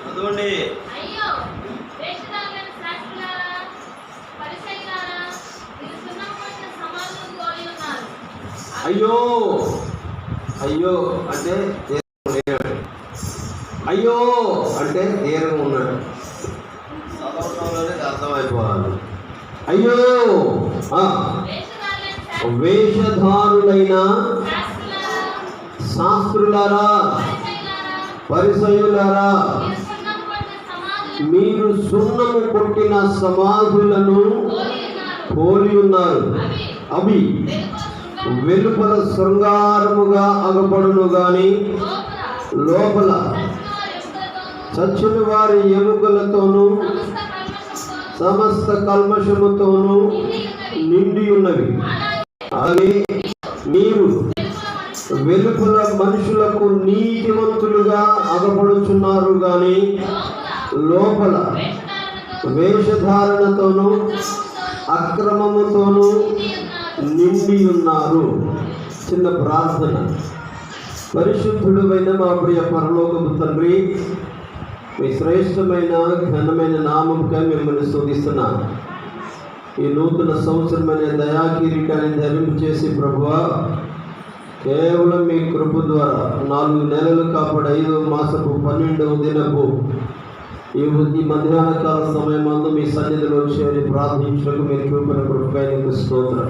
చదవండి. అయ్యో అయ్యో అంటే అయ్యో అంటే తీరంగా ఉన్నాడు. చదవడంలోనే అర్థమైపోవాలి. అయ్యో వేషధారులైన శాస్త్రులారా, పరిసయ్యులారా, మీరు సున్నము కొట్టిన సమాధులను పోలి ఉన్నారు. అవి వెలుపల శృంగారముగా అగపడును గాని లోపల చచ్చిన వారి ఎముకలతోనూ సమస్త కల్మషముతోనూ నిండి ఉన్నవి. అలాగే మీరు వెలుపల మనుషులకు నీతివంతులుగా అగపడుచున్నారు గాని లోపల వేషధారణతోనూ అక్రమముతోనూ నిండి ఉన్నారు. చిన్న ప్రార్థన. పరిశుద్ధుడైన మా ప్రియ పరలోకపు తండ్రి, మీ శ్రేష్టమైన ఘనమైన నామముగా మిమ్మల్ని స్తుతిస్తున్నాను. ఈ నూతన సంవత్సరమైన దయాకిరీటాన్ని ధరింపు చేసి ప్రభువా, కేవలం మీ కృప ద్వారా 4 నెలలు కాపాడు 5వ మాసపు 12వ దినపు ఈ మధ్యాహ్న కాల సమయమందు మీ సన్నిధిలో చేరి ప్రార్థించడానికి మీరు చూపిన కృపకై నీకు స్తోత్రం.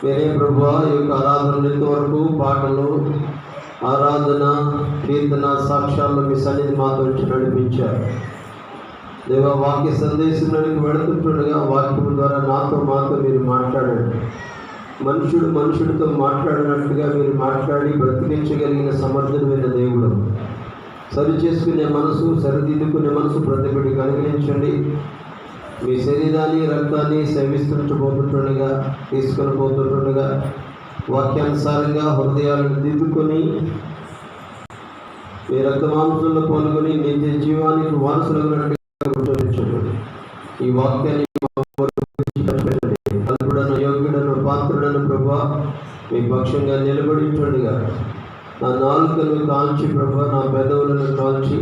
మీరే ప్రభువా, ఈ యొక్క ఆరాధన ఇంతవరకు పాటలు, ఆరాధన, కీర్తన, సాక్ష్యాల్లో మీ సన్నిధి మాతో నడిపించారు. దేవా, వాక్య సందేశంలోనికి వెళుతుంటుండగా వాక్యం ద్వారా మాతో మీరు మాట్లాడండి. మనుషుడు మనుషుడితో మాట్లాడినట్టుగా మీరు మాట్లాడి బ్రతికించగలిగిన సమర్థుడైన దేవుడు. సరి చేసుకునే మనసు, సరిదిద్దుకునే మనసు ప్రతి బిడ్డకి అనుగ్రహించండి. మీ శరీరాన్ని, రక్తాన్ని సేవిస్తుండగా తీసుకొని పోతుండగా వాక్యానుసారంగా హృదయాలను దిద్దుకొని మీ రక్త మాంసంలో పాల్గొని నిత్య జీవానికి వారసులుగా ఈ వాక్యాన్ని అల్పుడను, యోగ్యుడను, పాత్రుడను ప్రభా మీ పక్షంగా నిలబడించుండగా నా నాలుకను కాల్చి ప్రభా, నా పెదవులను కాల్చి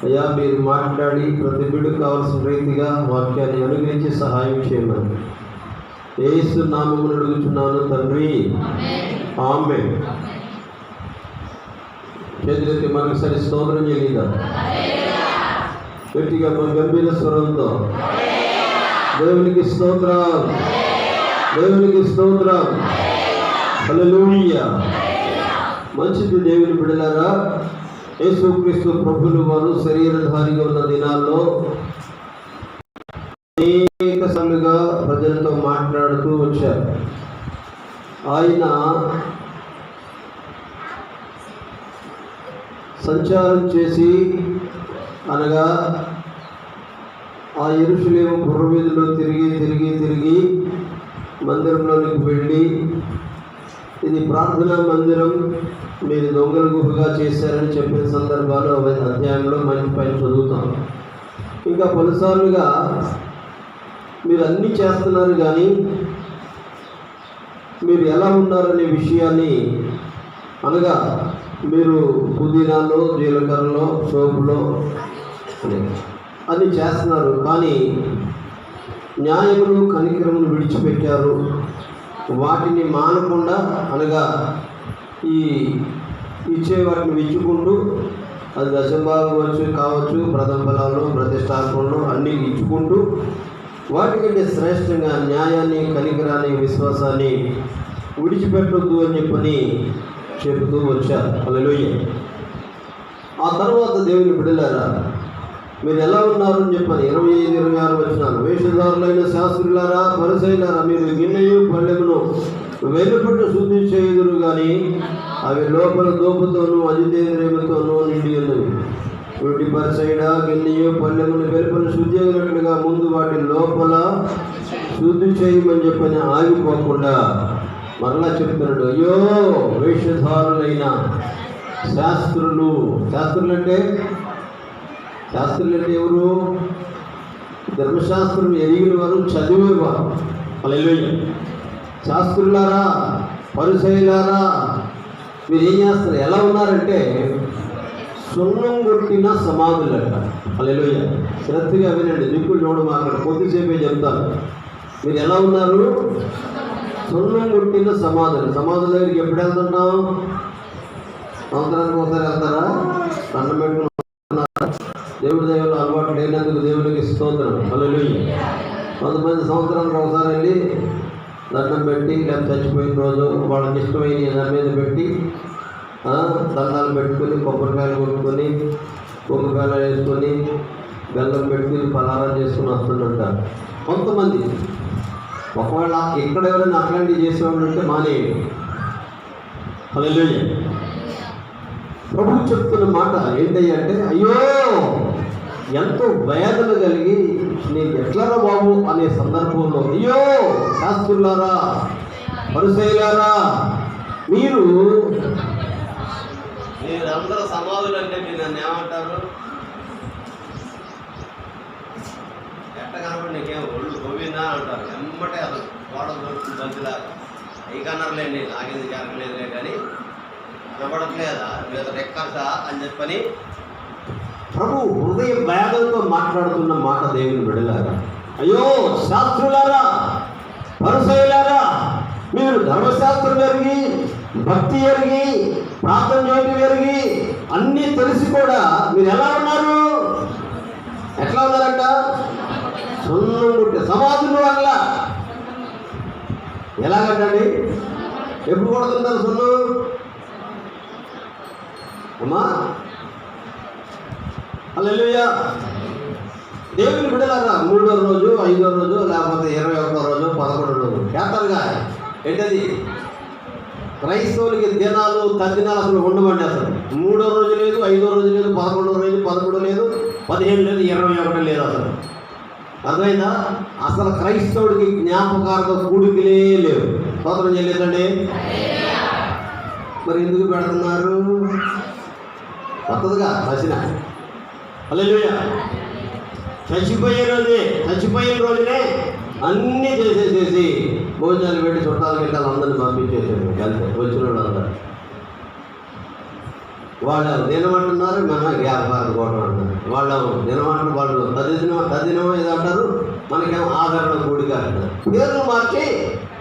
అయ్యా మీరు మాట్లాడి ప్రతి బిడ్డకు కావాల్సిన రీతిగా వాక్యాన్ని అనుగ్రహించి సహాయం చేయమని యేసు నామమున అడుగుచున్నాను తండ్రి, ఆమేన్. చేతులెత్తి మరొకసారి స్తోత్రం చేయలేదా? గట్టిగా గంభీర స్వరంతో దేవునికి స్తోత్రం, దేవునికి స్తోత్రం. హల్లెలూయా. మంచిది దేవుని బిడ్డలారా, యేసుక్రీస్తు ప్రభువుల వారు శరీరధారిగా ఉన్న దినాల్లో అనేక సార్లుగా ప్రజలతో మాట్లాడుతూ వచ్చారు. ఆయన సంచారం చేసి అనగా ఆ యెరూషలేము పురవీధిలో తిరిగి మందిరంలోనికి వెళ్ళి, ఇది ప్రార్థనా మందిరం, మీరు దొంగల గుహగా చేశారని చెప్పిన సందర్భాలు అధ్యాయంలో మంచి పైన చదువుతాం. ఇంకా పలుసార్లుగా మీరు అన్నీ చేస్తున్నారు కానీ మీరు ఎలా ఉన్నారనే విషయాన్ని, అనగా మీరు పుదీనాలో, జీలకర్రలో, సోపులో అన్నీ చేస్తున్నారు కానీ న్యాయములు, కనికరములు విడిచిపెట్టారు. వాటిని మానకుండా, అనగా ఈ ఇచ్చే వాటిని ఇచ్చుకుంటూ, అది దశభాగం కావచ్చు, ప్రథమ ఫలాలు, ప్రతిష్టాపనలు అన్నీ ఇచ్చుకుంటూ వాటికంటే శ్రేష్టంగా న్యాయాన్ని, కనికరాన్ని, విశ్వాసాన్ని విడిచిపెట్టొద్దు అని చెప్పని చెబుతూ వచ్చారు. హల్లెలూయా. ఆ తర్వాత దేవుని బిడ్డలారా, మీరు ఎలా ఉన్నారు అని చెప్పని 25, 26 వచనాలు. వేషధారులైన శాస్త్రులారా, పరిసయ్యులారా, మీరు గిన్నెయు పళ్ళెమును వెలుపట శుద్ధి చేయుదురు కానీ అవి లోపల దోపుతోనూ అజితేంద్రియముతోనూ నిండి ఉన్నవి. వీటి పరిసయ్యుడా, గిన్నెయు పళ్ళెమును వెలుపల శుద్ధి అయినట్లుగా ముందు వాటి లోపల శుద్ధి చేయమని చెప్పని ఆగిపోకుండా మరలా చెప్తున్నాడు. అయ్యో వేషధారులైన శాస్త్రులు. శాస్త్రులంటే ఎవరు? ధర్మశాస్త్రం ఎరిగిన వారు, చదివేవారు. హల్లెలూయా. శాస్త్రులారా, పరిసయ్యులారా, మీరు ఏం చేస్తారు? ఎలా ఉన్నారంటే సున్నం కొట్టిన సమాధులట. హల్లెలూయా. శ్రద్ధగా వినండి, దిక్కులు చూడడం అక్కడ కొద్దిసేపే చెప్తాను. మీరు ఎలా ఉన్నారు? సున్నం కొట్టిన సమాధులు. సమాధుల దగ్గరికి ఎప్పుడు వెళ్తుంటాం? సంవత్సరానికి ఒకసారి వెళ్తారా? దండం పెట్టుకుని దేవుడి దేవుళ్ళు అలవాటు లేనందుకు దేవుడికి స్తోత్రం. హల్లెలూయా. కొంతమంది సంవత్సరానికి ఒకసారి వెళ్ళి దండం పెట్టి, లేదా చచ్చిపోయిన రోజు వాళ్ళకి ఇష్టమైన దాని మీద పెట్టి దండాలు పెట్టుకొని, కొబ్బరికాయలు కొట్టుకొని, కొబ్బరికాయలు వేసుకొని, బెల్లం పెట్టుకుని పలారం చేసుకుని వస్తుంటారు కొంతమంది. ఒకవేళ ఇక్కడ ఎవరైనా అట్లాంటివి చేసేవాళ్ళు ఉంటే మానేయండి. హల్లెలూయా. ప్రభు చెప్తున్న మాట ఏంటంటే, అయ్యో ఎంతో వేదన కలిగి నేను ఎట్లరా బాబు అనే సందర్భంలో, అయ్యో శాస్త్రులారా, పరిసయ్యులారా, మీరందరూ సమాధులు అంటే మీరు నన్ను ఏమంటారు? ఎట్ట కనబడి నీకేం ఒళ్ళు గోవిందా అంటారు. ఎమ్మటే అసలు గోడ బంతిలాగా ఐకన్నర్లేండి, నాకేది జరగలేదులే కానీ కనబడట్లేదా లేదా రెక్కర్సా అని చెప్పని ప్రభు హృదయ వేదనతో మాట్లాడుతున్న మాట దేవుని బిడ్డలారా. అయ్యో శాస్త్రులారా, పరిసయ్యులారా, మీరు ధర్మశాస్త్రం ఎరిగి, భక్తి ఎరిగి, ప్రార్థన చేయడం ఎరిగి, అన్నీ తెలిసి కూడా మీరు ఎలా ఉన్నారు? ఎట్లా ఉన్నారంట? సున్నం కొట్టే సమాధులు వల్ల. ఎలాగంటండి? ఎప్పుడు కొడుతుంటారు సున్నం? అమ్మా హల్లెలూయా. దేవుని బిడ్డలారా, 3వ రోజు, 5వ రోజు, లేకపోతే 21వ రోజు, 11వ రోజు చేస్తారుగా. ఏంటది? క్రైస్తవులకి దినాలు తద్దినాలు అసలు ఉండమండి. అసలు 3వ రోజు లేదు, 5వ రోజు లేదు, 11వ రోజు, 11 లేదు, 15 లేదు, 21 లేదు. అసలు అర్థమైందా? అసలు క్రైస్తవుడికి జ్ఞాపకార్థ కూడికలే లేవు. స్తోత్రం చేయలేదండి. మరి ఎందుకు పెడుతున్నారు? కొత్తదిగా రచన. హల్లెలూయా. చచ్చిపోయిన రోజునే అన్నీ చేసేసేసి భోజనాలు పెట్టి చుట్టాలు గిట్టాలు అందరినీ పంపించేసాడు. కలిసి వచ్చిన వాళ్ళందరూ వాళ్ళు దినమంటున్నారు, మనం వ్యాపారం కోటం అంటున్నారు. వాళ్ళు దినమంటారు, వాళ్ళు తదినమో ఏదో అంటారు, మనకేమో ఆదరణ కూడిక అంటారు. పేర్లు మార్చి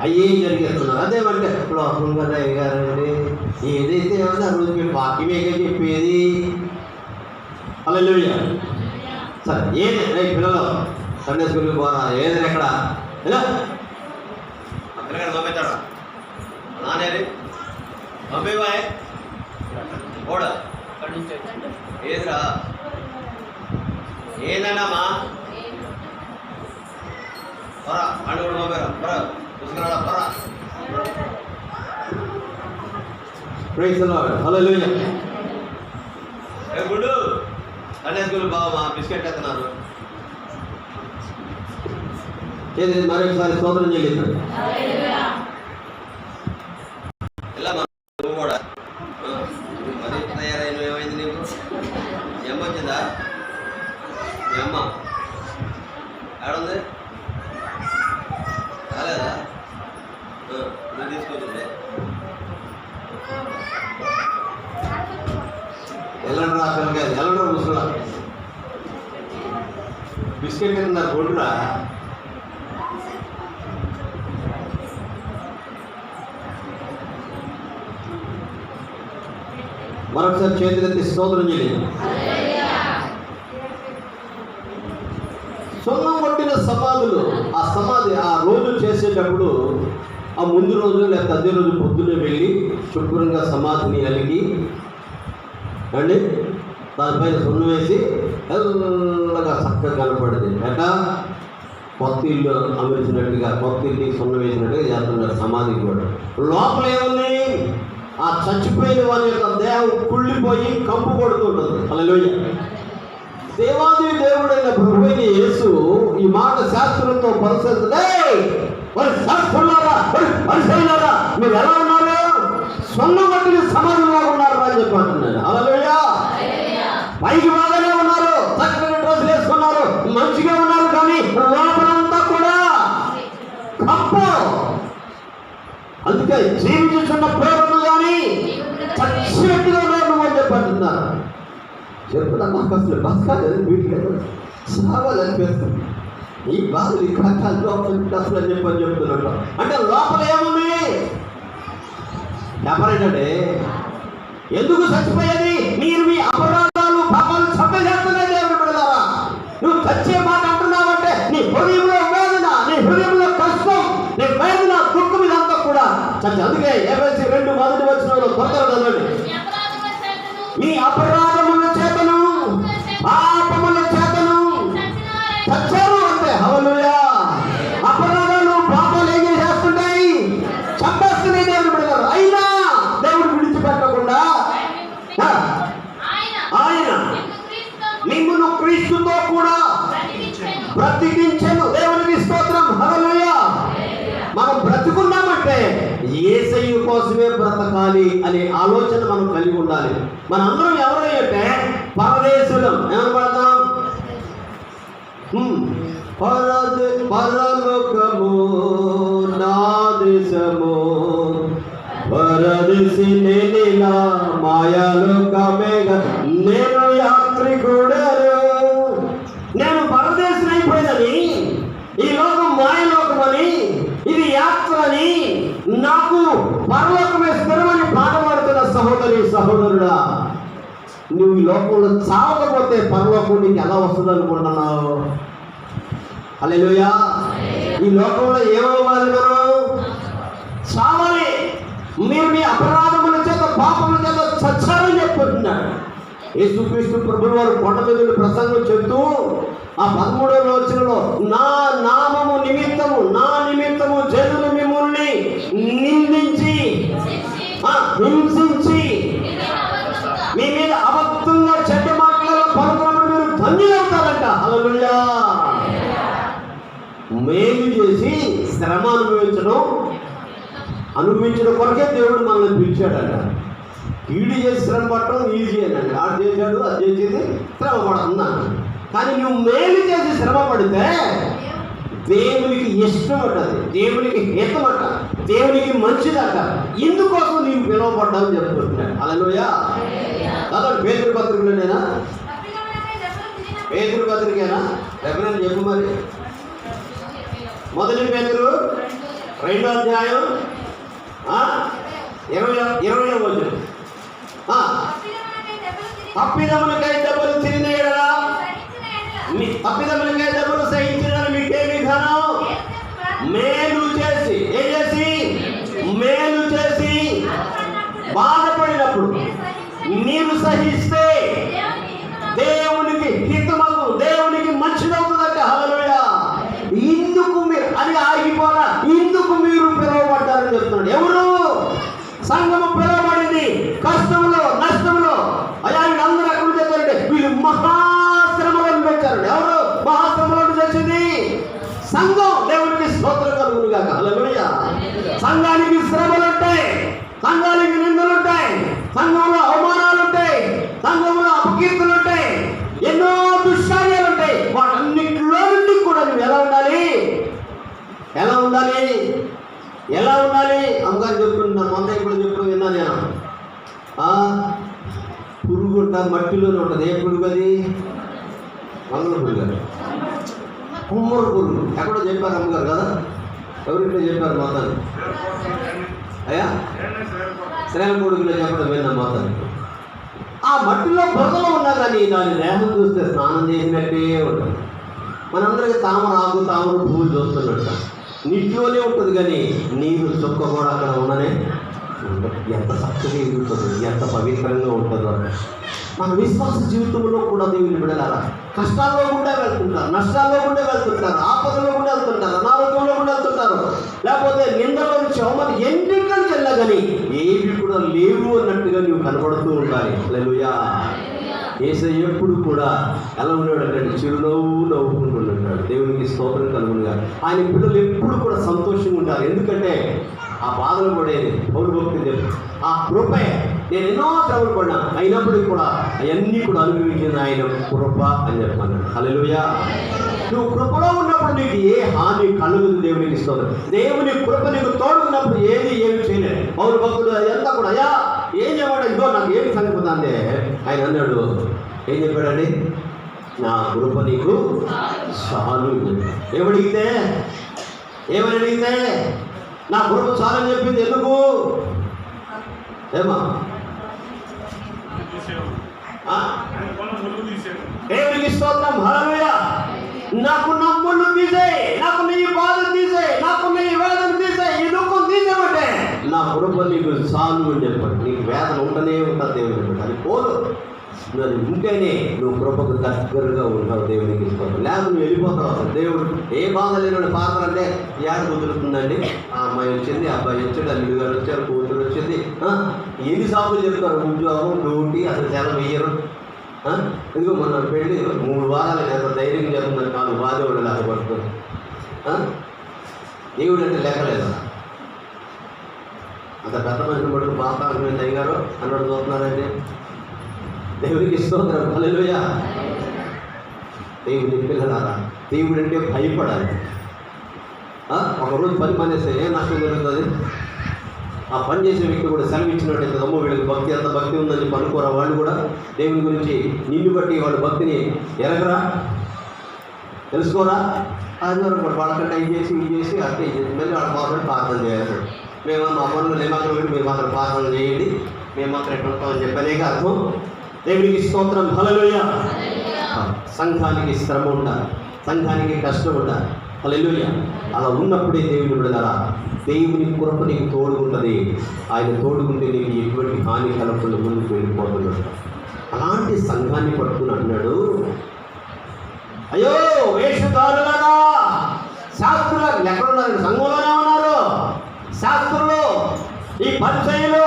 అయ్యే జరిగేస్తున్నారు. అదేమంటే లోపం కదా అయ్యారండి, ఏదైతే ఏమన్నా ఆ రోజు మీరు వాక్యమేగా చెప్పేది. హల్లెలూయా. సరే, ఏది రైట్ పిల్లలు సండే స్కూల్కి పోరా, ఏది ఎక్కడ అక్కడ పంపించాడా నానేది పంపివాయ్ కూడా ఏదిరా ఏదన్నామా పొరా పండు కూడా పంపారా పొరా చూసుకున్నాడా పొరా. Praise the lord. హల్లెలూయా. ఏ గుడ్డు సండే స్కూల్ బావా బిస్కెట్ ఎత్తున్నారు. ఏది మరొకసారి స్తోత్రం చేయలేదు. ఇలా నువ్వు కూడా మరి తయారైన ఏమైంది నీకు? మీ అమ్మ వచ్చిందా? మీ అమ్మ ఆడుంది రాలేదా? నువ్వు తీసుకుంటుండే ఎల్లండ్రా పిల్లకాయ ఎల్లండ్రా కూర్చున్నా బిస్కెట్ తిన్నారు కొడురా. మరొకసారి చేతులెత్తి స్తోత్రం చేయలేదు. సున్నం కొట్టిన సమాధులు. ఆ సమాధి ఆ రోజు చేసేటప్పుడు ఆ ముందు రోజు లేకపోతే అదే రోజు పొద్దున్నే వెళ్ళి శుభ్రంగా సమాధిని అలిగి అండి దానిపైన సున్నం వేసి ఎల్లగా చక్కగా కనపడింది. ఎట్లా కొత్త ఇల్లు అమర్చినట్టుగా, కొత్త ఇల్లు సున్నం వేసినట్టుగా చేస్తున్నారు సమాధికి కూడా. లోపల ఏముంది? ఆ చచ్చిపోయిన వారి యొక్క దేహం కుళ్ళిపోయి కంపు కొడుతుంటుంది. హల్లెలూయా. దేవాది దేవుడైన ప్రభువైన యేసు ఈ మాట శాస్త్రంతో పరిశీలనారా మీరు ఎలా ఉన్నారు? సున్నం కొట్టిన సమాధులాగా ఉన్నారు అని చెప్పి అంటున్నాడు. హల్లెలూయా. పైకి బాగానే ఉన్నారు, చక్కని డ్రెస్సులు వేసుకున్నారు, మంచిగా ఉన్నారు, కానీ లోపలంతా కూడా కంపు. అందుకే జీవించుతున్న పేరును కానీ చచ్చినట్టుగా నువ్వు అని చెప్పంటున్నారు. చెప్తున్నా నాకు అసలు బతకాలని వీటిలో సావాలనిపిస్తుంది. ఈ బాధలు ఈ కష్టాలు లోపల అసలు అని చెప్తున్నట్టు అంటే లోపల ఏముంది? చెప్పరేంటంటే ఎందుకు చచ్చిపోయేది? మీరు మీ అపరాధాలు పాపాలు చంపేసేస్తున్నాయి. దేవుడు పెడతారా? నువ్వు చచ్చే మాట అంటున్నావంటే నీ హృదయంలో వేదన, నీ హృదయంలో కష్టం, నీ వేదన, దుఃఖం ఇదంతా కూడా చచ్చి. అందుకే ఎఫెసీ 2:1 త్వరగా చదవండి. మీ అపరాధముల చేతను పాపముల చేతను చచ్చారు అంటే. హల్లెలూయా. అపరాధాలు పాపాలు ఏం చేస్తుంటాయి? చంపేస్తున్నాయి. దేవుడు పెడతారు. అయినా దేవుడు విడిచిపెట్టకుండా ఆయన మిమ్మును క్రీస్తుతో కూడా బ్రతికించెను. దేవునికి స్తోత్రం. హల్లెలూయా. మనం బ్రతుకున్నామంటే యేసయ్య కోసమే బ్రతకాలి అనే ఆలోచన మనం కలిగి ఉండాలి. మనందరం ఎవరైతే పరదేశులం ఏమనబడతాం? పరలోకము నా దేశము పరదేశి నేనిలా మాయాలోకమేగా నేను యాత్రికుడను. నేను పరదేశం అయిపోయిందని, ఈ లోకం మాయలోకమని, ఇది యాత్ర అని, నాకు పరలోకమే స్థిరమని పాటపాడుతున్న సహోదరి సహోదరుడా, నువ్వు ఈ లోకంలో చావకపోతే పరలోకం నీకు ఎలా వస్తుంది అనుకుంటున్నావు? హల్లెలూయా. ఈ లోకంలో ఏమవ్వాలి? మనం చావాలి. మీరు మీ అపరాధముల చేత పాపముల చేత చచ్చారని చెప్పుకుంటున్నాడు. యేసుక్రీస్తు ప్రభువు వారు కొండ మీద ప్రసంగం చెప్తూ ఆ 13వ వచనంలో నా నామము నిమిత్తము, నా నిమిత్తము జనులు మిమ్మల్ని నిందించి హింసించి మీ మీద అబద్ధంగా చెడ్డ మాటలలో పలుకున్నప్పుడు మీరు ధన్యులవుతారంట. హల్లెలూయా. మేలు చేసి శ్రమ అనుభవించడం కొరకే దేవుడు మనల్ని పిలిచాడంట. కీడు చేసి శ్రమ పట్టడం ఈజీ అనండి. ఆడు చేశాడు, అది చేసేది శ్రమ పడుతున్నాను. కానీ నువ్వు మేలు చేసి శ్రమ పడితే దేవునికి ఇష్టం అంటది, దేవునికి హితం అంట, దేవునికి మంచిదట. ఇందుకోసం నీవు పిలువబడ్డావు చెప్పుకుంటున్నాడు. హల్లెలూయా. కాబట్టి పేతురు పత్రికలోనేనా? పేతురు పత్రికేనా? రెఫరెన్స్ చెప్పు మరి. మొదటి పేతురు 2వ అధ్యాయం 20వ వచనం. తప్పిదములకై దెబ్బలు తిరిగిన ఎడల, తప్పిదములకై దెబ్బలు సహించిన మీకేమి ఘనం? మేలు చేసి, ఏం చేసి? మేలు చేసి బాధపడినప్పుడు నీవు సహిస్తే దేవునికి హితమగు, దేవునికి మంచిదవుతుందంటే. హల్లెలూయా. ఇందుకు మీరు అని ఆగిపోరా, ఇందుకు మీరు పిలువబడ్డారని చెప్తున్నాడు. ఎవరు? సంఘము పిలువబడింది కష్టంలో, నష్టంలో. అయ్యా వీళ్ళందరూ ఎక్కడ చేశారంటే వీళ్ళు మహాశ్రమలను పెట్టారు. ఎవరు మహాశ్రమలను చేసింది? సంఘం. దేవునికి స్తోత్రం కలుగును గాక. హల్లెలూయా. సంఘానికి శ్రమలు ఉంటాయి, సంఘానికి నిందలు ఉంటాయి, సంఘంలో అవమానాలు ఉంటాయి, సంఘంలో అపకీర్తులు ఉంటాయి, ఎన్నో దుష్కార్యాలు ఉంటాయి. వాటన్నిటిలో నుండి కూడా నువ్వు ఎలా ఉండాలి? ఎలా ఉండాలి? ఎలా ఉండాలి? అమ్మగారు చెప్తున్నాను, మొన్న ఇప్పుడు చెప్పుడు విన్నా నేను. పురుగు ఉంటుంది, మట్టిలోనే ఉంటుంది. ఏ పురుగు అది? మంగళ పురుగు, కుమ్మర పురుగు. ఎక్కడో చెప్పారు అమ్మగారు కదా, ఎవరింట్లో చెప్పారు మాతాన్ని? అయ్యా శ్రేణ కొడుకులో చెప్పడం విన్నా మాతాన్ని. ఆ మట్టిలో బురదలో ఉన్నా కానీ దాని దేహం చూస్తే స్నానం చేసినట్టే ఉంటుంది. మనందరికీ తామర ఆకు, తామర పువ్వులు చూస్తున్నట్టు నీటిలోనే ఉంటుంది, కానీ నీరు చుక్క కూడా అక్కడ ఉండనే ఎంత చక్కగా ఎదుగుతుంది, ఎంత పవిత్రంగా ఉంటుందో. మన విశ్వాస జీవితంలో కూడా దేవుని బిడ్డలారా కష్టాల్లో కూడా వెళ్తుంటారు, నష్టాల్లో కూడా వెళ్తుంటారు, ఆపదలో కూడా వెళ్తుంటారు, అనారోగ్యంలో కూడా వెళ్తుంటారు, లేకపోతే నిందలో నుంచి అవమానం ఎన్నికలు చెల్లగాని ఏవి కూడా లేవు అన్నట్టుగా నువ్వు కనబడుతూ ఉండాలి. హల్లెలూయా. యేసయ్య ఎప్పుడు కూడా ఎలా ఉన్నాడంటే చిరునవ్వు నవ్వుకుంటూ ఉంటాడు. దేవునికి స్తోత్రం కలుగునుగా. ఆయన పిల్లలు ఎప్పుడు కూడా సంతోషంగా ఉంటారు. ఎందుకంటే ఆ బాధలు పడేది పౌరు భక్తులు చెప్పి ఆ కృపే. నేను ఎన్నో శ్రమలు పడినా అయినప్పటికీ కూడా అవన్నీ కూడా అనుభవించిన ఆయన కృప అని చెప్పాను. హల్లెలూయా. నువ్వు కృపలో ఉన్నప్పుడు నీకు ఏ హాని కలుగుతుంది. దేవునికి స్తోత్రం. దేవుని కృప నీకు తోడుకున్నప్పుడు ఏమి పౌలు భక్తుడు ఎంత కూడా అయ్యా ఏం చెప్పాడు, ఇదో నాకు ఏమి సంగతి ఆయన అన్నాడు. ఏం చెప్పాడండి? నా కృప నీకు చాలు. ఏమని అడిగితే నా కృప చాలని చెప్పింది. ఎందుకు? ఏమా దేవునికి స్తోత్రం, హల్లెలూయా. నాకు నా ముళ్ళు తీసేయి, నాకు నీ బాధ తీసేయి, నాకు నీ వేదన తీసేయి, ఈ దుఃఖం తీసేమంటే నా కృప నీకు చాలు అని చెప్పండి. నీకు వేదన ఉంటనే ఉంటుంది దేవుని, అది పోదు. నన్ను ఉంటేనే నువ్వు కృపకు దగ్గరగా ఉంటావు. దేవునికి స్తోత్రం. లేకపోతే నువ్వు వెళ్ళిపోతావు. అసలు దేవుడు ఏ బాధ లేని పాత్ర అంటే ఏడ కుదురుతుందండి. ఆ అమ్మాయి వచ్చింది, అబ్బాయి వచ్చాడు, అల్లుడు గారు వచ్చారు, కూతురు వచ్చింది. ఎన్ని సాగులు చెప్తారు, ఉద్యోగం, డ్యూటీ, అసలు సెలవు వేయరు. ఇదిగో మొన్న పెళ్ళి 3 వారాలు ఎంత ధైర్యం చెప్తుందని కాదు, బాధేవాడు లేకపోతుంది. దేవుడు అంటే లెక్కలేదు. అంత పెద్ద మనిషిని పడుతూ బాధ అయ్యారు అన్నాడు చూస్తున్నారండి. దేవునికి స్తోత్రం, హల్లెలూయా. దేవుని పిల్లలారా, దేవుడు అంటే భయపడాలి. ఒకరోజు పని మానేస్తే ఏం నష్టం జరుగుతుంది? ఆ పని చేసే వ్యక్తి కూడా సెలవు ఇచ్చినట్టయితే అమ్మో వీళ్ళకి భక్తి ఎంత భక్తి ఉందని అనుకోరా. వాళ్ళు కూడా దేవుని గురించి నిన్ను బట్టి వాళ్ళ భక్తిని ఎరగరా, తెలుసుకోరా. ఆదివారం కూడా వాళ్ళకంటే ఇది చేసి అట్టే మళ్ళీ వాళ్ళ మాత్రం ప్రార్థన చేయాలి. మేము మా పనులు ఏమాత్రం పెట్టి మీరు మాత్రం ప్రార్థన చేయండి, మేము మాత్రం ఎట్లా ఉంటామని చెప్పనేక అర్థం. దేవునికి స్తోత్రం, హల్లెలూయా. సంఘానికి శ్రమ ఉండాలి, సంఘానికి కష్టం ఉండాలి, హల్లెలూయా. అలా ఉన్నప్పుడే దేవుని విడదరా దేవుని కృప నీకు తోడుకుంటుంది. ఆయన తోడుకుంటే నీకు ఎటువంటి హాని కలగకుండా ముందుకు వెళ్ళిపోతున్నాడు. అలాంటి సంఘాన్ని పట్టుకుని అన్నాడు, అయ్యో వేషధారులారా, శాస్త్రులు ఎక్కడున్నారు? సంఘంలోనే ఉన్నారు. శాస్త్రులు, ఈ పరిచయులు,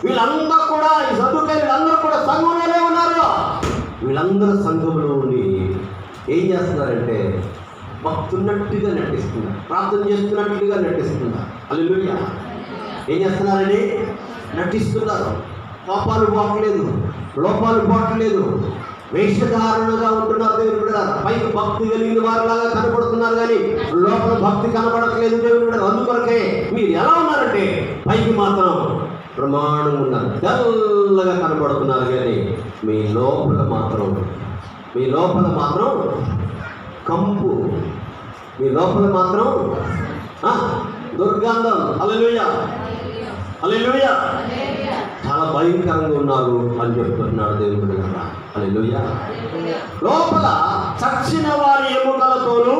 వీళ్ళందరూ కూడా, ఈ సదుకాయులు వీళ్ళందరూ కూడా సంఘంలోనే ఉన్నారు. వీళ్ళందరూ సంఘంలో ఉండి ఏం చేస్తున్నారంటే భక్తున్నట్టుగా నటిస్తున్నారు, ప్రార్థన చేస్తున్నట్టుగా నటిస్తున్నారు. హల్లెలూయా. ఏం చేస్తున్నారండి? నటిస్తున్నారు. లోపాలు పోవట్లేదు, వేషధారణగా ఉంటున్నారు. దేవుని బిడ్డ పైకి భక్తి కలిగిన వారిలాగా కనపడుతున్నారు, కానీ లోపల భక్తి కనపడట్లేదు. దేవుని బిడ్డ అందుకొరకే మీరు ఎలా ఉన్నారంటే పైకి మాత్రం ప్రమాణం ఉన్నారు, తెల్లగా కనపడుతున్నారు, కానీ మీ లోపల మాత్రం కంపు, మీ లోపల మాత్రం దుర్గంధం. హల్లెలూయా, హల్లెలూయా. చాలా భయంకరంగా ఉన్నారు అని చెప్తున్నాడు దేవుడు కదా. హల్లెలూయా. లోపల చచ్చిన వారి ఎముకలతోనూ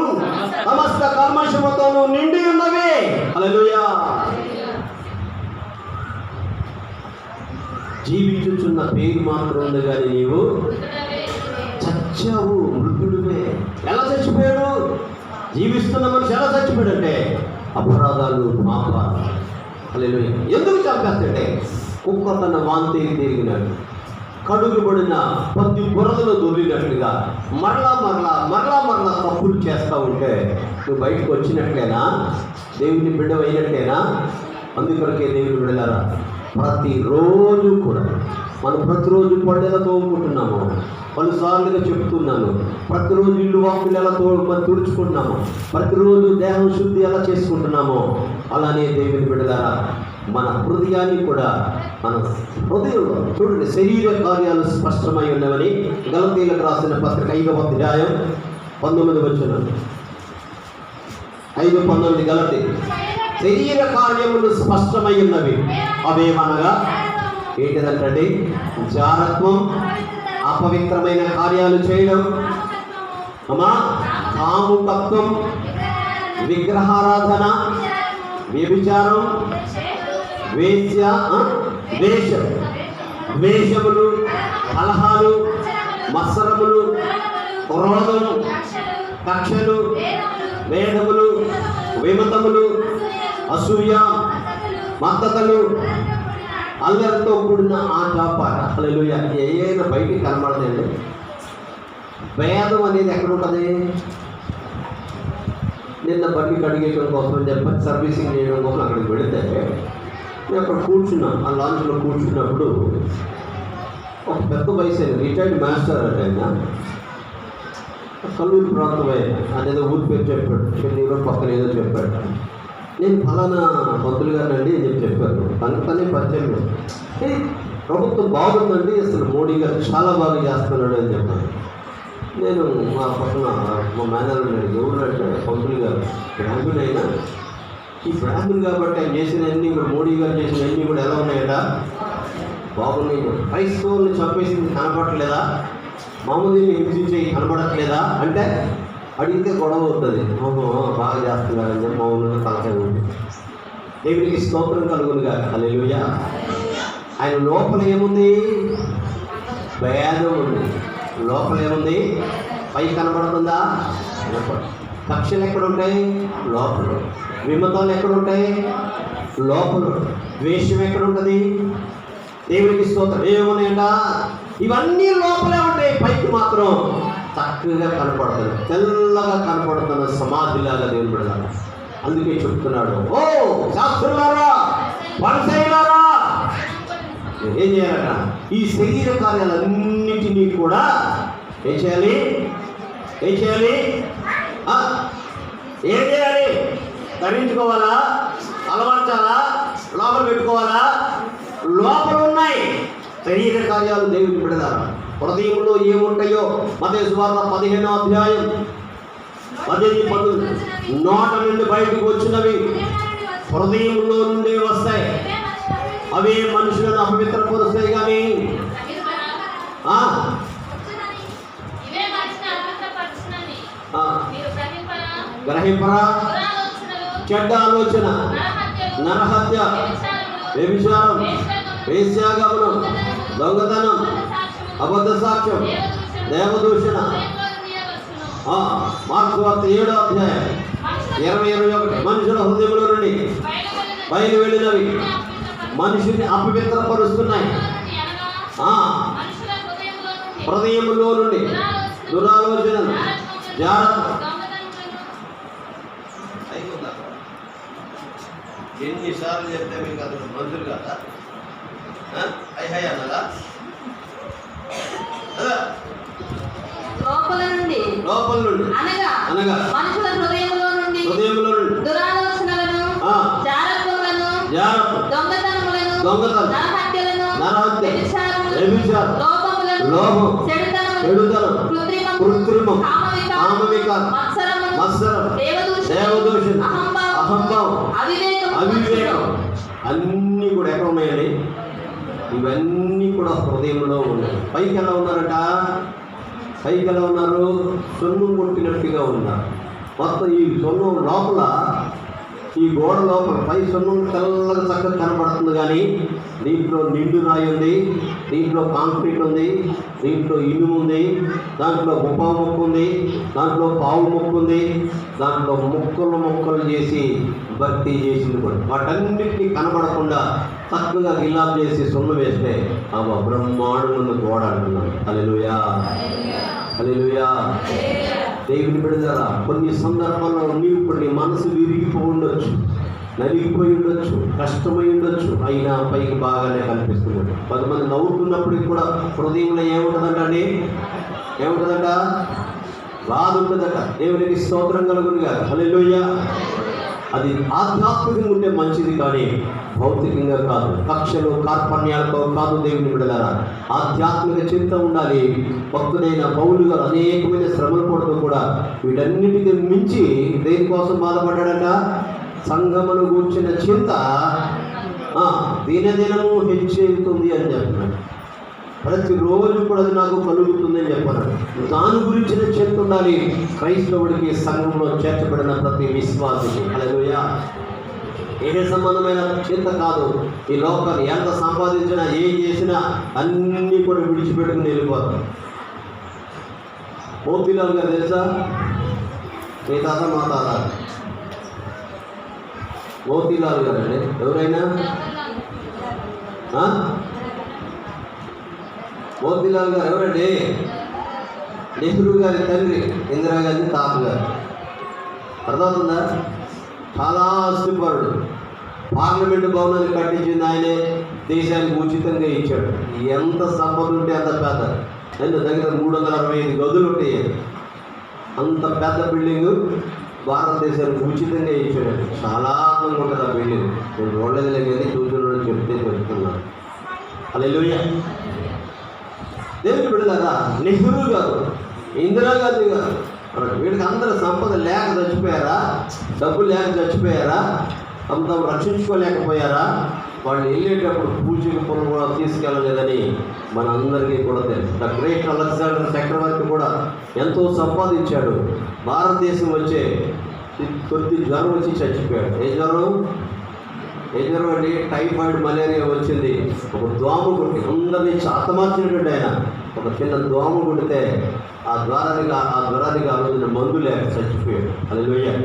సమస్త కల్మషముతోనూ నిండి ఉన్నవి. హల్లెలూయా. జీవించుచున్న పేరు మాత్రం ఉంది, కానీ నీవు చచ్చావు, మృతుడివే. ఎలా చచ్చిపోయాడు? జీవిస్తున్న మనిషి ఎలా చచ్చిపోయాడు అంటే అపరాధాలు, పాపాలు. హల్లెలూయా. ఎందుకు చంపేస్తాడే? కుక్క తన వాంతి తిరిగినాడు, కడుగుబడిన ప్రతి బురదలో దొరికినట్లుగా మరలా తప్పులు చేస్తూ ఉంటే నువ్వు బయటకు వచ్చినట్లేనా? దేవుని బిడ్డ అయినట్లేనా? అందుకొరకే దేవుని బిడ్డలారా, ప్రతిరోజు కూడా మనం ప్రతిరోజు పండుగ తోముకుంటున్నాము. పలుసార్లుగా చెప్తున్నాను, ప్రతిరోజు ఇల్లు వాకులు ఎలా తుడుచుకుంటున్నాము, ప్రతిరోజు దేహం శుద్ధి ఎలా చేసుకుంటున్నామో అలానే దేవుని బిడ్డలారా మన హృదయాన్ని కూడా, మన హృదయంలో చూడండి శరీర కార్యాలు స్పష్టమై ఉన్నవని గలతీయులకు రాసిన పత్రిక 5వ అధ్యాయం 19 వచనం. 5:19 గలతీ. శరీర కార్యములు స్పష్టమై ఉన్నవి, అవేమనగా ఏంటిదంటే జారత్వం, అపవిత్రమైన కార్యాలు చేయడం, కాముకత్వం, విగ్రహారాధన, వ్యభిచారం, ద్వేషములు, కలహాలు, మత్సరములు, క్రోధం, కక్షలు, వేదములు, విమతములు, అసూయ, మత్తతలు, అల్లరితో కూడిన ఆట పాట. హల్లెలూయా. ఏదైనా బయటికి కనబడదండి. వేదం అనేది ఎక్కడ ఉంటుంది? నిన్న బండి కడిగేయడం కోసం చెప్పి సర్వీసింగ్ చేయడం కోసం అక్కడికి వెళితే నేను అక్కడ కూర్చున్నాను. ఆ లాంచ్లో కూర్చున్నప్పుడు ఒక పెద్ద వయసు అయిన రిటైర్డ్ మాస్టర్ అంటే ఆయన కల్లూరు ప్రాంతం అనేది ఊరి పేరు చెప్పాడు. చెన్నీలో పక్కన ఏదో చెప్పాడు. నేను ఫలానా పంతులు గారినండి అని చెప్పాను. కనుకనే పరిచయం లేదు. ప్రభుత్వం బాగుందండి, అసలు మోడీ గారు చాలా బాగా చేస్తున్నాడు అని చెప్పాను. నేను మా పక్కన మా మేనేజర్ నేను ఎవరంటే పంతులు గారు బ్రాహ్మణ్ అయినా, ఈ బ్రాహ్మణ్ కాబట్టి ఆయన చేసినవన్నీ కూడా మోడీ గారు చేసినవన్నీ కూడా ఎలా ఉన్నాయట, బాగున్నాయి. క్రైస్తవుల్ని చంపేసింది కనపడట్లేదా, మామూలుని హింసించి కనపడట్లేదా అంటే అడిగితే గొడవ అవుతుంది. బాగా చేస్తున్నారని చెప్పి మామూలుగా తలకాయ ఉంది. దేవునికి స్తోత్రం కలుగునుగా. హల్లెలూయా. ఆయన లోపల ఏముంది, భేదం ఉంది. లోపల ఏముంది, పై కనబడుతుందా, కక్షలు ఎక్కడుంటాయి, లోపల. విమతాలు ఎక్కడుంటాయి, లోపల. ద్వేషం ఎక్కడుంటుంది, దేవునికి స్తోత్రం. ఏమున్నాయంట, ఇవన్నీ లోపలే ఉంటాయి, పైకి మాత్రం చక్కగా కనపడుతుంది, తెల్లగా కనపడుతున్న సమాధిలాగా దేవుని బిడ్డలారా. అందుకే చెప్తున్నాడు, ఓ శాస్త్రులారా, పరిసయ్యులారా, ఏం చేయాలట, ఈ శరీర కార్యాలన్నిటినీ కూడా ఏం చేయాలి, ఏం చేయాలి, ఏం చేయాలి, ధరించుకోవాలా, అలవర్చాలా, లోపల పెట్టుకోవాలా, లోపల ఉన్నాయి శరీర కార్యాలు. దేవుని బిడ్డలారా, హృదయంలో ఏముంటాయో మత్తయి సువార్త 15వ అధ్యాయం 18-19, నోట నుండి బయటకు వచ్చినవి హృదయంలో నుండి వస్తాయి, అవి మనుషులను అపవిత్రపరుస్తాయి. కానీ గ్రహింపరా, చెడ్డ ఆలోచన, నరహత్య, వ్యభిచారం, వేశ్యాగమనం, దొంగతనం, అబద్ధ సాక్ష్యం, దేవదూషణ. మార్కు వార్త 7వ అధ్యాయం 20-21, మనుషుల హృదయంలో నుండి బయలు వెళ్ళినవి మనిషిని అపవిత్రపరుస్తున్నాయి. హృదయంలో నుండి దురాలోచనలు, ఎన్నిసార్లు చెప్తే మీకు అతను మంత్రులు కదా అన్నదా, లోపల నుండి అనగా మనుషుల హృదయంలో నుండి దురాలోచనలను, జారత్వములను, దొంగతనం, నరహత్య, వ్యభిచారం, లోభం, చెడుతనం, కృత్రిమం, కామవికారం, మత్సరం, దేవదూషణ, అహంభావం, అవివేకం అన్నీ కూడా ఎక్కడ ఉన్నాయండి, ఇవన్నీ కూడా హృదయంలో ఉన్నాయి. పైకి ఎలా ఉన్నారట, పైకి ఎలా ఉన్నారు, సొన్నం కొట్టినట్టుగా ఉన్నారు. మొత్తం ఈ సొన్నం లోపల, ఈ గోడ లోపల పై సొన్నం తెల్లగా చక్కగా కనబడుతుంది, కానీ దీంట్లో నిండు రాయి ఉంది, దీంట్లో కాంక్రీట్ ఉంది, దీంట్లో ఇనుము ఉంది, దాంట్లో ముప్పావు మొక్క ఉంది, దాంట్లో పావు మొక్క ఉంది, దాంట్లో ముక్కలు చేసి భర్తీ చేసింది కూడా. వాటన్నిటినీ కనబడకుండా చక్కగా గిలాబ్ చేసి సున్నం వేస్తే అవ బ్రహ్మాండమున్న గోడ అంటున్నాను. హల్లెలూయా, హల్లెలూయా. దేవుని బిడ్డలారా, కొన్ని సందర్భాల్లో నీవు కొన్ని మనసు విరిగిపోయి ఉండొచ్చు, నలిగిపోయి ఉండొచ్చు, కష్టమై ఉండొచ్చు, అయినా పైకి బాగానే కనిపిస్తుంది. కొంతమంది నవ్వుతున్నప్పటికి కూడా హృదయంలో ఏముంటుందంట అండి, ఏముంటుందంట, బాధ ఉంటుందట. దేవునికి స్తోత్రం కలుగునుగా. హల్లెలూయా. అది ఆధ్యాత్మికంగా ఉంటే మంచిది, కానీ భౌతికంగా కాదు, కక్షలు కార్పణ్యాలతో కాదు. దేవుని బిడ్డలారా, ఆధ్యాత్మిక చింత ఉండాలి. భక్తుడైన పౌలు గారు అనేకమైన శ్రమలు పడుతూ కూడా వీటన్నిటికీ మించి దేనికోసం బాధపడ్డాడట, సంఘమును గూర్చిన చింత దినదినము హెచ్చేస్తుంది అని చెప్తున్నాడు. ప్రతిరోజు కూడా అది నాకు కలుగుతుందని చెప్పాను. దాని గురించిన చింత ఉండాలి క్రైస్తవుడికి, సంఘంలో చేర్చబడిన ప్రతి విశ్వాసికి. హల్లెలూయా. ఏ సంబంధమైన చింత కాదు. ఈ లోకాన్ని ఎంత సంపాదించినా, ఏం చేసినా అన్నీ కూడా విడిచిపెట్టుకుని వెళ్ళిపోతాం. మోతీలాల్ గారు తెలుసా, మీ తాత మా తాత మోతీలాల్ గారు అండి. ఎవరైనా మోతీలాల్ గారు ఎవరండి, నెహ్రూ గారి తండ్రి, ఇందిరాగాంధీ తాతగారు. అర్థమవుతుందా? చాలా ఆస్తిపరుడు. పార్లమెంటు భవనాన్ని కట్టించింది ఆయనే, దేశానికి ఉచితంగా ఇచ్చాడు. ఎంత సంపద ఉంటే అంత పెద్ద, ఎంత దగ్గర 365 గదులు ఉంటాయి. అంత పెద్ద బిల్డింగు భారతదేశానికి ఉచితంగా ఇచ్చాడు. చాలా ఆనందంగా ఉంటుంది ఆ బిల్డింగ్. నేను చూడలేదులే కానీ చూసిన చెప్తే చెప్తున్నాను. హల్లెలూయా. దేవుని బిడ్డలారా, నెహ్రూ గారు, ఇందిరాగాంధీ గారు, వీడికి అందరూ సంపద లేక చచ్చిపోయారా? డబ్బులు లేక చచ్చిపోయారా? తమ రక్షించుకోలేకపోయారా? వాళ్ళు వెళ్ళేటప్పుడు పూజకి పొలం కూడా తీసుకెళ్ళలేదని మన అందరికీ కూడా తెలుసు. ద గ్రేట్ అలెగ్జాండర్ చక్రవర్తి కూడా ఎంతో సంపాదించాడు. భారతదేశం వచ్చే కొద్ది జ్వరం వచ్చి చచ్చిపోయాడు. ఏ జ్వరం అండి? టైఫాయిడ్, మలేరియా వచ్చింది. ఒక దోమ కొట్టి అందరినీ చాతమార్చినటువంటి ఆయన. ఒక చిన్న దోమ కొడితే ఆ జ్వరానికి ఆ రోజున మందు లేక చచ్చిపోయాడు. హల్లెలూయా.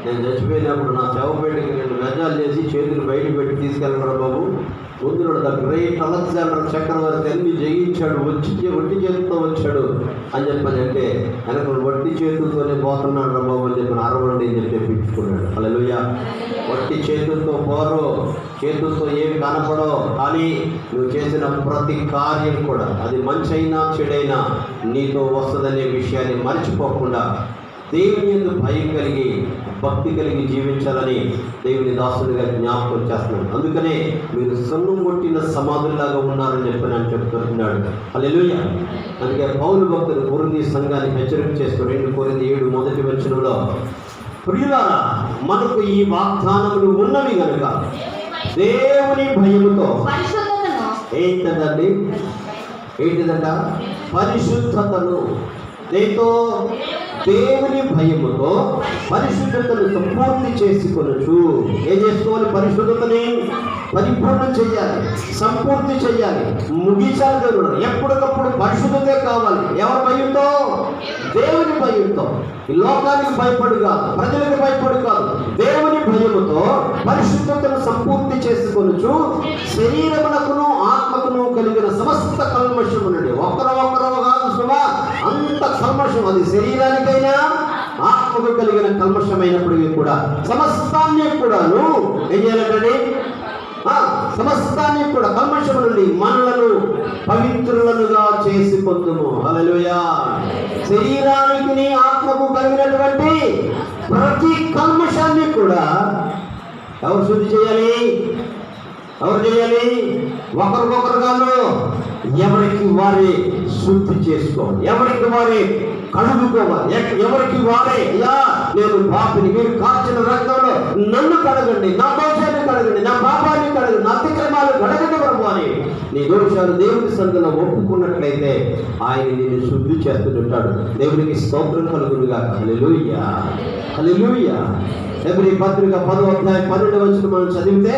నేను చచ్చిపోయినప్పుడు నా శవపేటకి 2 గజాలు చేసి చేతులు బయట పెట్టి తీసుకెళ్ళరా బాబు, ముందు ద గ్రేట్ అలెగ్జాండర్ చక్రవర్తి అన్ని జయించాడు, వట్టి చేతులతో వచ్చాడు అని చెప్పానంటే వెనక వట్టి చేతులతోనే పోతున్నాడు రా బాబు అని చెప్పిన అరవండి అని చెప్పి తెప్పించుకున్నాడు. హల్లెలూయా. వట్టి చేతులతో పోరు, చేతులతో ఏమి కనపడో, కానీ నువ్వు చేసిన ప్రతి కార్యం కూడా అది మంచి అయినా చెడైనా నీతో వస్తుందనే విషయాన్ని మర్చిపోకుండా దేవుని యందు భయం కలిగి భక్తి కలిగి జీవించాలని దేవుని దాసుడిగా జ్ఞాపకం చేస్తున్నాడు. అందుకనే మీరు సొన్నం కొట్టిన సమాధుల్లాగా ఉన్నారని చెప్పి నేను చెప్తున్నాడు. హల్లెలూయా. అందుకే పౌలు భక్తులు కొరింథీ సంఘాన్ని హెచ్చరిక చేస్తూ 2 కొరింథీ 7 మొదటి వచనంలో, ప్రియులారా, మనకు ఈ వాగ్దానములు ఉన్నవి కనుక దేవుని భయముతో ఏంటిదంట? పరిశుద్ధతను, దేవుని భయముతో పరిశుద్ధతను సంపూర్తి చేసుకొనొచ్చు. ఏం చేసుకోవాలి? పరిశుద్ధతని పరిపూర్ణం చెయ్యాలి, సంపూర్తి చెయ్యాలి, ముగించాలి. దేవుడు ఎప్పటికప్పుడు పరిశుద్ధతే కావాలి. ఎవరి భయంతో? దేవుని భయంతో. ఈ లోకానికి భయపడు కాదు, ప్రజలకు భయపడు కాదు, దేవుని భయముతో పరిశుద్ధతను సంపూర్తి చేసుకొనొచ్చు. శరీరమునకును ఆత్మకును కలిగిన సమస్త కల్మషము నుండి ఒక్కరో కాదు సుమా, అంత కల్మషం, అది శరీరానికైనా ఆత్మకు కలిగిన కల్మషమైనప్పటికీ కూడా సమస్తాన్ని కూడాను ఏం చేయాలంటే సమస్తాన్ని కూడా కల్మషము నుండి మనలను పవిత్రులనుగా చేసి పొందుము. హల్లెలూయా. శరీరానికి ఆత్మకు కలిగినటువంటి ప్రతి కల్మషాన్ని కూడా ఎవరు శుద్ధి చేయాలి? ఒకరికొకరు కాదు, ఎవరికి వారే శుద్ధి చేసుకోవాలి, ఎవరికి వారే కడుగుకోవాలి, ఎవరికి వారే అయ్యా నేను పాపిని, మీరు కార్చిన రక్తంలో నన్ను కడగండి, నా దోషాన్ని కడగండి, నా పాపాన్ని కడగండి, నా అతిక్రమాలు కడగండి ప్రభు అని నీ దోషాలు దేవుని సన్నిధిలో ఒప్పుకున్నట్లయితే ఆయన నిన్ను శుద్ధి చేస్తుంటాడు. దేవునికి స్తోత్రం కలుగునుగా. హల్లెలూయా. హల్లెలూయా. హెబ్రీ పత్రిక 10వ అధ్యాయం 12వ వచనం మనం చదివితే,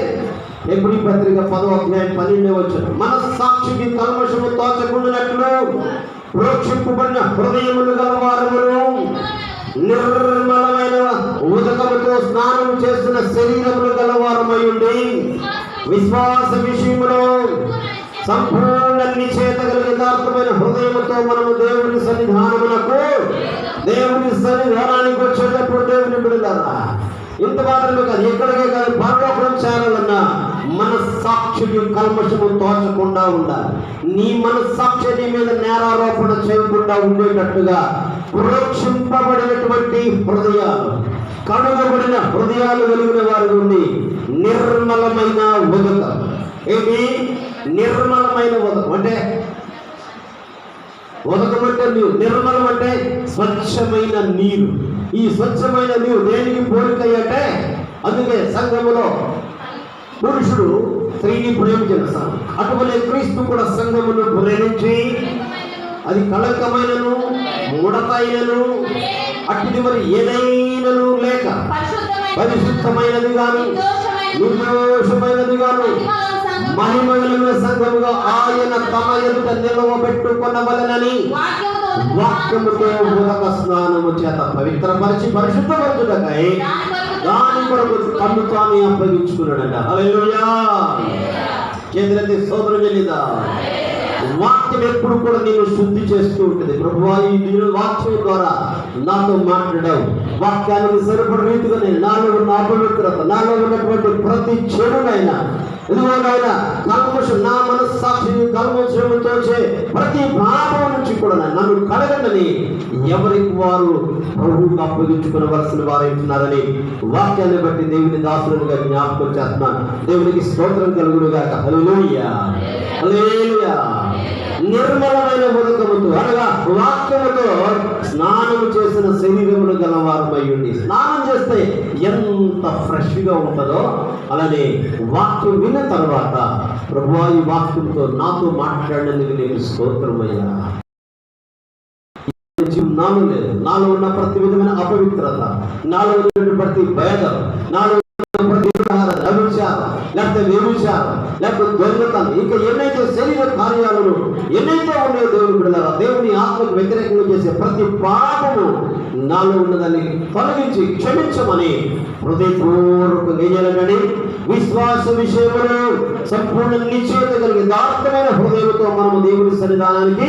హెబ్రీ పత్రిక 10వ అధ్యాయం 12వ వచనం, మనస్సాక్షికి కల్మషము తోచకుండానట్లు ప్రోక్షింపబడిన హృదయములు గలవారమును నిర్మలమైన ఉదకముతో స్నానం చేస్తున్న శరీరములు గలవారమై ఉండి విశ్వాస విషయములో సంపూర్ణ నిశ్చయత కలిగి యథార్థమైన హృదయముతో మనము దేవుని సన్నిధానానికి వచ్చేటప్పుడు దేవుని బిడ్డలారా, ఇంత మాత్రమే కాదు, ఎక్కడికే కాదు, పరలోకం చేరాలన్నా మనస్సాక్షికి కల్మషము తోచకుండా ఉండాలి. నీ మనస్సాక్షి నీ మీద నేరారోపణ చేయకుండా ఉండేటట్టుగా ప్రోక్షింపబడినటువంటి హృదయాలు, కడుగబడిన హృదయాలు కలిగిన వారి నుండి నిర్మలమైన ఉదకం. ఏమి నిర్మలమైన ఉదకం అంటే? ఉదకం అంటే నీరు, నిర్మలం అంటే స్వచ్ఛమైన నీరు. ఈ స్వచ్ఛమైన నీరు దేనికి పోలికయ్యంటే, అందుకే సంఘములో పురుషుడు స్త్రీని ప్రేమించిన అటువలే క్రీస్తు కూడా సంఘమును ప్రేమించి అది కళంకమైనను ముడతైనను అట్టి మరి ఏదైనను లేక పరిశుద్ధమైనది గాను నిర్దోషమైనది గాను మహిమగలిగిన సంఘముగా ఆయన తమ ఎదుట నిలవబెట్టుకొనవలెనని వాక్యముతో ఉదక స్నానము చేత పవిత్రపరిచి పరిశుద్ధపరచుటకై దాని కొరకు తన్ను తాను అప్పగించుకున్నాడంట. హల్లెలూయా. చేతులెత్తి స్తోత్రం చెల్లిద్దాం. వాక్యం ఎప్పుడు కూడా నేను శుద్ధి చేస్తూ ఉంటుంది. ప్రభువా, ఈ వాక్యం ద్వారా నాతో మాట్లాడావు. వాక్యానికి సరిపడ రీతిగా నేను నాలో ఉన్న అపవిత్రత, నాలో ఉన్నటువంటి ప్రతి చెడునైనా, ఇదిగోనైనా కల్మషం, నా మనస్సాక్షిని కల్మషంతో ప్రతి పాపం నుంచి కూడా నన్ను కడగండి ఎవరికి వారు ప్రభువుకు అప్పగించుకునవలసిన వారైతున్నారని వాక్యాన్ని బట్టి దేవుని దాసులుగా జ్ఞాపకం చేస్తున్నాను. దేవునికి స్తోత్రం కలుగునుగాక. హల్లెలూయా, హల్లెలూయా. నిర్మలమైన ఉదకముతో అనగా వాక్యముతో స్నానము చేసిన శరీరములు గలవారమై ఉండి, స్నానం చేస్తే ఎంత ఫ్రెష్గా ఉంటుందో అలానే వాక్యం విన్న తర్వాత ప్రభువా, ఈ వాక్యంతో నాతో మాట్లాడినందుకు నేను స్తోత్రమయ్యా. నాలో లేదు, నాలో ఉన్న ప్రతి విధమైన అపవిత్రత, నాలో ఉన్న ప్రతి భేదం, నాలో ప్రతి అభిచారం, లేకపోతే వ్యభిచారం, లేకపోతే దొంగతనం, ఇంకా ఎన్నైతే శరీర కార్యాలను ఎన్నైతే ఉన్నాయో దేవుని బిడ్డలారా, దేవుని ఆత్మకు వ్యతిరేకంగా చేసే ప్రతి పాపము నాలో ఉన్నదాన్ని తొలగించి క్షమించమని హృదయపూర్వకంగా చేయాలని, విశ్వాస విషయంలో సంపూర్ణ నిశ్చయత కలిగి యథార్థమైన హృదయంతో మనము దేవుని సన్నిధానానికి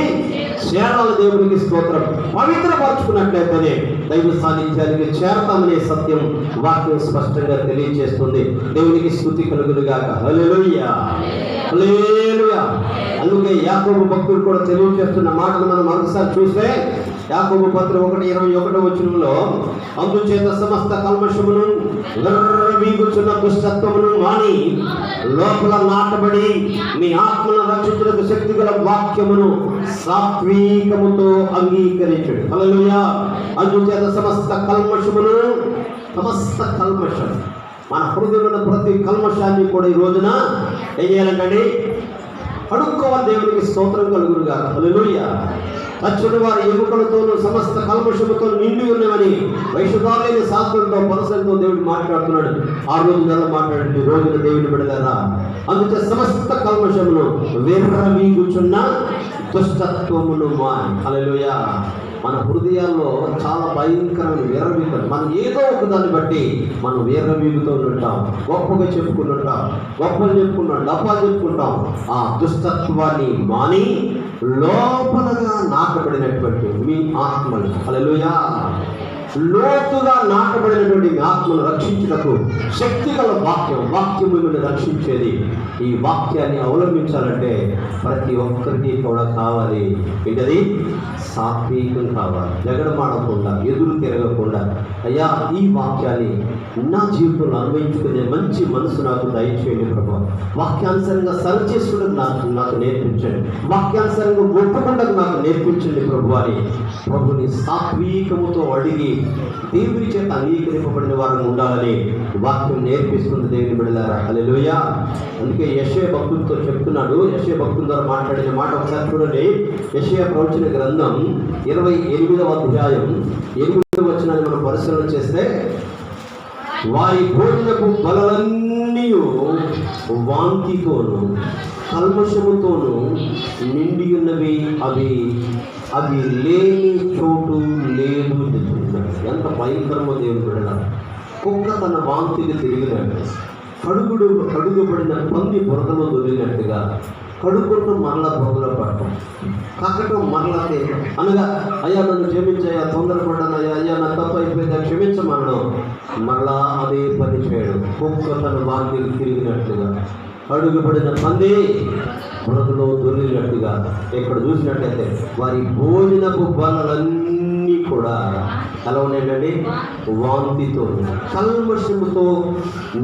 చేరాలి. దేవునికి స్తోత్రం. పవిత్రపరచుకున్నట్లయితేనే దైవ సాన్నిధ్యానికి చేరతామనే సత్యం వాక్యం స్పష్టంగా తెలియజేస్తుంది. దేవునికి స్తుతి కలుగునుగాక. హల్లెలూయా, హల్లెలూయా. అందుకే యాకోబు భక్తులు కూడా తెలియజేస్తున్న మాటలు మనం మరొకసారి చూస్తే, యాకోబు పత్రిక 1:21 అందుచేత సమస్త కల్మషమును వీగుచున్న దుష్టత్వమును మాని లోపల నాటబడి మీ ఆత్మను రక్షించుటకు శక్తి గల వాక్యమును సాత్వికముతో అంగీకరించుడు. హల్లెలూయా. అందుచేత సమస్త కల్మషం, మన హృదయంలో ప్రతి కల్మషాన్ని కూడా ఈ రోజున ఏం చేయాలంటే అడుక్కోవాలి. దేవునికి స్తోత్రం కలుగునుగాక. హల్లెలూయా. అచ్చుడు వారి ఎముకలతోనూ సమస్త కల్మషముతో నిండి ఉన్నవని వైశుద్ధాలైన శాస్త్రంతో పరసంతో దేవుడు మాట్లాడుతున్నాడు. ఆ రోజు నెల మాట్లాడండి, రోజున దేవుని బిడ్డలారా. అందుకే సమస్త కల్మషమును విర్రవీగుచున్న దుష్టత్వమును మాని. హల్లెలూయా. మన హృదయాల్లో చాలా భయంకరమైన వీరవీగుతాం. మనం ఏదో ఒక దాన్ని బట్టి మనం వీరవీగుతూ ఉంటాం, గొప్పగా చెప్పుకుంటుంటాం, గొప్పలు చెప్పుకుంటాం, డబ్బాలు చెప్పుకుంటాం. ఆ దుష్టత్వాన్ని మాని లోపలగా నాటబడినటువంటి మీ ఆత్మలు, హల్లెలూయా, లోతుగా నాటబడినటువంటి మీ ఆత్మను రక్షించుటకు శక్తి గల వాక్యం మిమ్మల్ని రక్షించేది. ఈ వాక్యాన్ని అవలంబించాలంటే ప్రతి ఒక్కరికి కూడా కావాలి ఏంటది? సాత్వికం కావాలి. జగడమాడకుండా, ఎదురు తిరగకుండా, అయ్యా ఈ వాక్యాన్ని నా జీవితంలో అన్వయించుకునే మంచి మనసు నాకు దయచేయండి ప్రభు. వాక్యానుసారంగా సరి చేసుకోవడం నాకు నేర్పించండి. వాక్యానుసారంగా ఒప్పుకుండకు నాకు నేర్పించండి ప్రభు అని ప్రభుని సాత్వికముతో అడిగి దేవుని చేత అంగీకరింపబడిన వారు ఉండాలని వాక్యం నేర్పిస్తుంది దేవుని బిడ్డలారా. హల్లెలూయా. అందుకే యెషయా భక్తులతో చెప్తున్నాడు. యెషయా భక్తుల ద్వారా మాట్లాడిన మాట ఒకసారి చూడండి. యెషయా ప్రవచన గ్రంథం 28వ అధ్యాయం 8వ వచనాన్ని మనం పరిశీలన చేస్తే, వారి భోజనపు బలలన్నీ వాంతితోనూ కల్మషముతోనూ నిండి ఉన్నవి, అవి లేని చోటు లేదు. ఎంత భయంకరమో దేవుని బిడ్డలారా. కుక్క తన వాంతికి తిరిగినట్టు, కడుగుబడిన పంది బురదలో దొరికినట్టుగా కడుక్కుంటూ మరలా బురదలో పడటం, కక్కటం, మరలా తేయటం, అనగా అయ్యా నన్ను క్షమించయ్యా, తొందరపడ్డాను, అయ్యా నా తప్పు అయిపోయిందా క్షమించమనడం, మరలా అదే పని చేయడం. కుక్క తన వాంతికి తిరిగినట్టుగా, అడుగుపడిన పంది బురదలో దొరికినట్టుగా. ఇక్కడ చూసినట్లయితే వారి భోజనపు బలలన్నీ కూడా ఎలా ఉన్నాయండి? వాంతితో, కల్మషముతో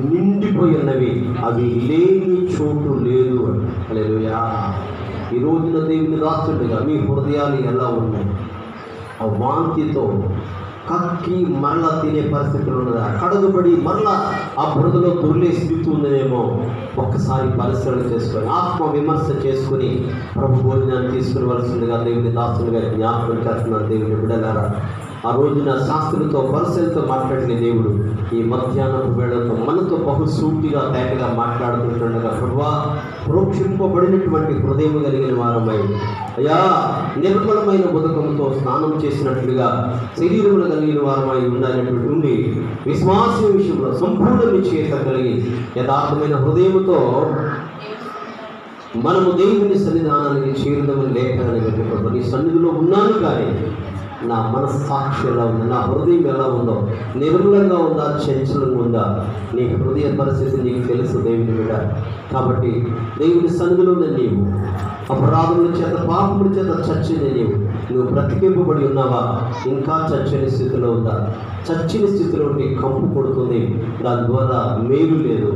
నిండిపోయి ఉన్నవి, అవి లేని చోటు లేదు అని. హల్లెలూయా. ఈ రోజున దేవుని రాస్తుండగా మీ హృదయాలు ఎలా ఉన్నాయి? ఆ వాంతితో కక్కి మరలా తినే పరిస్థితులు ఉన్నదా? కడుగుబడి మరలా ఆ బురదలో దొర్లే స్థితి ఉందేమో. ఒక్కసారి పరిశీలన చేసుకొని ఆత్మ విమర్శ చేసుకుని ప్రభు భోజనాన్ని తీసుకుని వలసిందిగా దేవుని దాసులుగా జ్ఞాపకం చేస్తున్నారు. దేవుని బిడ్డలారా, ఆ రోజున శాస్త్రులతో పరిశీలతో మాట్లాడిన దేవుడు ఈ మధ్యాహ్నం వేళతో మనతో బహుసూటిగా తేటగా మాట్లాడుతుండగా, ప్రభువా ప్రోక్షింపబడినటువంటి హృదయం కలిగిన వారమై, అయ్యా నిర్మలమైన ఉదకంతో స్నానం చేసినట్లుగా శరీరములు కలిగిన వారమై ఉండాలన్నటువంటి ఉండి విశ్వాసం విషయంలో సంపూర్ణ నిశ్చయత కలిగి యథార్థమైన హృదయముతో మనము దేవుని సన్నిధానానికి చేరుదామని లేఖనాన్ని బట్టి ప్రభు నీ సన్నిధిలో ఉన్నాను, కానీ నా మనస్సాక్షి ఎలా ఉంది, నా హృదయం ఎలా ఉందో, నిర్మలంగా ఉందా, చంచలంగా ఉందా, నీ హృదయ పరిస్థితి నీకు తెలుసు దేవుని బిడ్డ. కాబట్టి దేవుని సన్నిధిలోనే నీవు అపరాధముల చేత పాపముల చేత చచ్చిన నువ్వు బ్రతికింపబడి ఉన్నావా? ఇంకా చచ్చని స్థితిలో ఉందా? చచ్చిన స్థితిలో ఉంటే కంపు కొడుతుంది, దాని ద్వారా మేలు లేదు,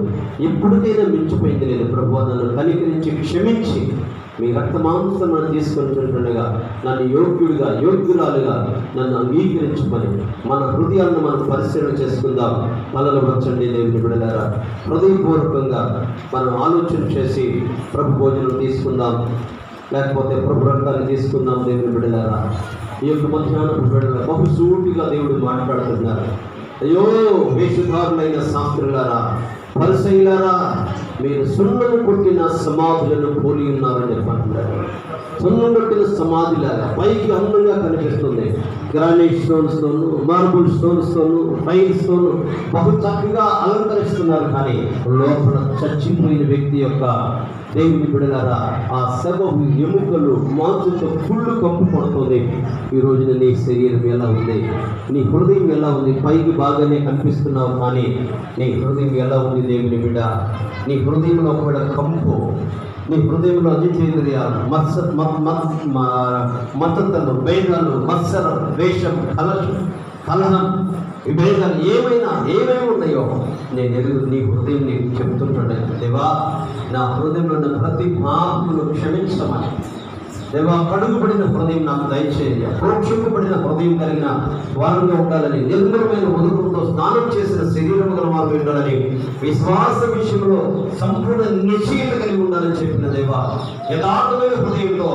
ఎప్పటికైనా మించిపోయింది లేదు. ప్రభువా నన్ను కనికరించి క్షమించి మీ రక్తమాంసములను తీసుకుంటుండగా నన్ను యోగ్యురాలుగా నన్ను అంగీకరించమని మన హృదయాలను మనం పరిశీలన చేసుకుందాం. మనలో వచ్చండి దేవుని బిడ్డలారా, హృదయపూర్వకంగా మనం ఆలోచన చేసి ప్రభు భోజనం తీసుకుందాం, లేకపోతే ప్రభు రక్తాన్ని తీసుకుందాం. దేవుని బిడ్డలారా, ఈ యొక్క మధ్యాహ్నం బిడ్డలారా బహుసూటిగా దేవుడు మాట్లాడుతున్నారు. అయ్యో వేషధారులైన శాస్త్రులారా, పరిసయ్యులారా, మీరు సున్నము కొట్టిన సమాధులను పోలి ఉన్నారని చెప్పంటున్నారు. సున్నం కొట్టిన సమాధిలాగా పైకి అందంగా కనిపిస్తుంది. గ్రానైట్ స్టోన్స్తోను, మార్బుల్ స్టోన్స్తోను, టైల్స్తోను బహు చక్కగా అలంకరిస్తున్నారు, కానీ లోపల చచ్చిపోయిన వ్యక్తి యొక్క దేవుని బిడ్డలారా ఆ శవము ఎముకలు మాంసంతో ఫుల్ కప్పు పడుతుంది. ఈ రోజున నీ శరీరం ఎలా ఉంది, నీ హృదయం ఎలా ఉంది? పైకి బాగానే కనిపిస్తున్నావు, కానీ నీ హృదయం ఎలా ఉంది దేవుని బిడ్డ? నీ హృదయంలో కూడా కంపు, నీ హృదయంలో అధిచేంద్రియాలు, మతతలు, భేదాలు, మత్సరం, ద్వేషం, కలహం, ఈ భేదాలు ఏమేమి ఉన్నాయో నేను ఎదుగు నీ హృదయం నీకు చెబుతుంటాను. దేవా నా హృదయంలో ఉన్న ప్రతి పాపమును క్షమించమని. దేవా కడుగుపడిన హృదయం నాకు దయచేయ, ప్రోక్షింపబడిన హృదయం కలిగిన వారుగా ఉండాలని, నిర్మలమైన ఉదకంతో స్నానం చేసిన శరీరం గల వారు ఉండాలని, విశ్వాస విషయంలో సంపూర్ణ నిశ్చయత కలిగి ఉండాలని చెప్పిన దేవా, యథార్థమైన హృదయంతో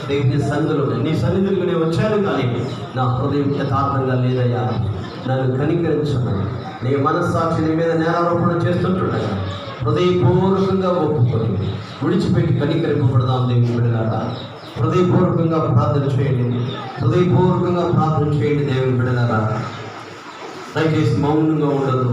దేవుని సన్నిధిలో నీ సన్నిధిలో నేను వచ్చాను, కానీ నా హృదయం యథార్థంగా లేదయ్యా, నన్ను కనికరించమని. నీ మనస్సాక్షి నీ మీద నేరారోపణ చేస్తుంటుండగా హృదయపూర్వకంగా ఒప్పుకొని విడిచిపెట్టి కనికరింపబడదాం. దేవుని బిడ్డలారా, హృదయపూర్వకంగా ప్రార్థన చేయండి, హృదయపూర్వకంగా ప్రార్థన చేయండి. దేవుని బిడ్డలారా, దయచేసి మౌనంగా ఉండదు.